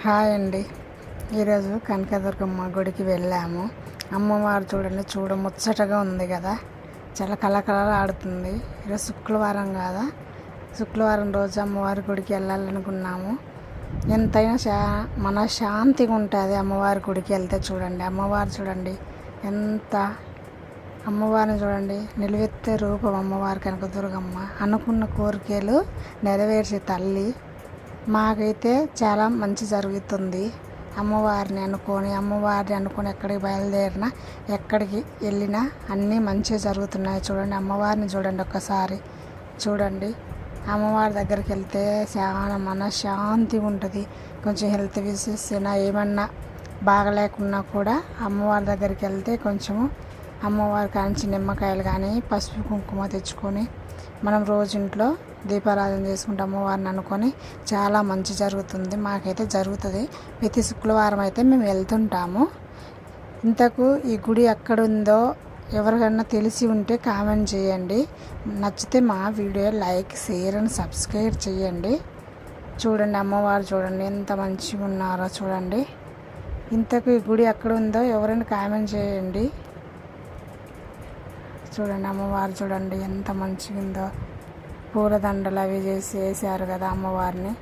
Hi అండి. ఈరోజు కనకదుర్గమ్మ గుడికి వెళ్ళాము. అమ్మవారు చూడండి, ముచ్చటగా ఉంది కదా, చాలా కళకళ ఆడుతుంది. ఈరోజు శుక్రవారం కదా, శుక్రవారం రోజు అమ్మవారి గుడికి వెళ్ళాలనుకున్నాము. ఎంతైనా మన శాంతిగా ఉంటుంది అమ్మవారి గుడికి వెళ్తే. అమ్మవారు చూడండి ఎంత, అమ్మవారిని చూడండి, నిలువెత్తే రూపం అమ్మవారి కనకదుర్గమ్మ. అనుకున్న కోరికలు నెరవేర్చే తల్లి. మాకైతే చాలా మంచి జరుగుతుంది. అమ్మవారిని అనుకొని ఎక్కడికి బయలుదేరినా, ఎక్కడికి వెళ్ళినా అన్నీ మంచిగా జరుగుతున్నాయి. చూడండి అమ్మవారిని చూడండి, ఒక్కసారి చూడండి. అమ్మవారి దగ్గరికి వెళ్తే చాలా మనశ్శాంతి ఉంటుంది. కొంచెం హెల్త్ ఇష్యూస్ ఏమన్నా బాగలేకున్నా కూడా అమ్మవారి దగ్గరికి వెళ్తే కొంచెము అమ్మవారి కాంచి నిమ్మకాయలు కానీ పసుపు కుంకుమ తెచ్చుకొని మనం రోజు ఇంట్లో దీపారాధన చేసుకుంటే అమ్మవారిని అనుకొని చాలా మంచి జరుగుతుంది. మాకైతే జరుగుతుంది. ప్రతి శుక్రవారం అయితే మేము వెళ్తుంటాము. ఇంతకు ఈ గుడి ఎక్కడుందో ఎవరికైనా తెలిసి ఉంటే కామెంట్ చేయండి. నచ్చితే మా video like, share and subscribe చేయండి. చూడండి అమ్మవారు చూడండి ఎంత మంచిగా ఉన్నారో చూడండి. ఇంతకు ఈ గుడి ఎక్కడుందో ఎవరైనా కామెంట్ చేయండి. చూడండి అమ్మవారు చూడండి ఎంత మంచిగా ఉందో. పూలదండలు అవి వేసారు కదా అమ్మవారిని.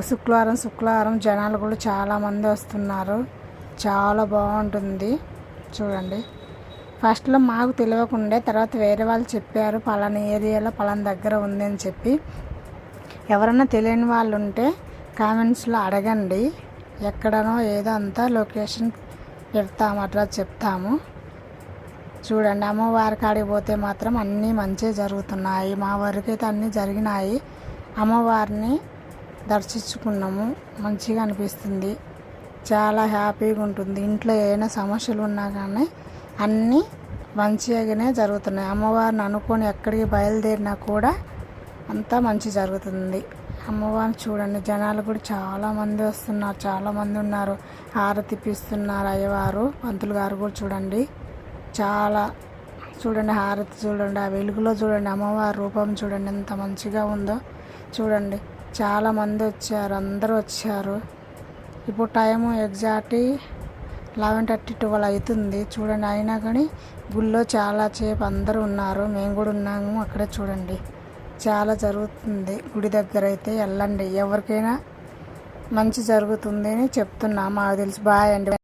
శుక్రవారం జనాలు కూడా చాలామంది వస్తున్నారు. చాలా బాగుంటుంది చూడండి. ఫస్ట్లో మాకు తెలియకుండే, తర్వాత వేరే వాళ్ళు చెప్పారు పలానా ఏరియాలో పలానా దగ్గర ఉంది అని చెప్పి. ఎవరైనా తెలియని వాళ్ళు ఉంటే కామెంట్స్లో అడగండి. ఎక్కడనో ఏదో అంతా లొకేషన్ పెడతాము, అడ్రస్ చెప్తాము. చూడండి అమ్మవారి కాడికి పోతే మాత్రం అన్నీ మంచిగా జరుగుతున్నాయి. మా వరకైతే అన్నీ జరిగినాయి. అమ్మవారిని దర్శించుకున్నాము, మంచిగా అనిపిస్తుంది, చాలా హ్యాపీగా ఉంటుంది. ఇంట్లో ఏమైనా సమస్యలు ఉన్నా కానీ అన్నీ మంచిగానే జరుగుతున్నాయి. అమ్మవారిని అనుకొని ఎక్కడికి బయలుదేరినా కూడా అంతా మంచి జరుగుతుంది. అమ్మవారిని చూడండి, జనాలు కూడా చాలామంది వస్తున్నారు, చాలామంది ఉన్నారు. హారతి ఇప్పిస్తున్నారు అయ్యవారు, పంతులు గారు కూడా చూడండి. చాలా చూడండి హారతి చూడండి, ఆ వెలుగులో చూడండి అమ్మవారి రూపం చూడండి ఎంత మంచిగా ఉందో చూడండి. చాలామంది వచ్చారు, అందరూ వచ్చారు. ఇప్పుడు టైము ఎగ్జాక్ట్ 11:30, 12 అవుతుంది చూడండి. అయినా కానీ గుళ్ళో చాలా సేపు అందరూ ఉన్నారు, మేము కూడా ఉన్నాము అక్కడే. చూడండి చాలా జరుగుతుంది గుడి దగ్గర. అయితే వెళ్ళండి, ఎవరికైనా మంచి జరుగుతుంది అని చెప్తున్నాము, మాకు తెలిసి. బాయ్ అండి.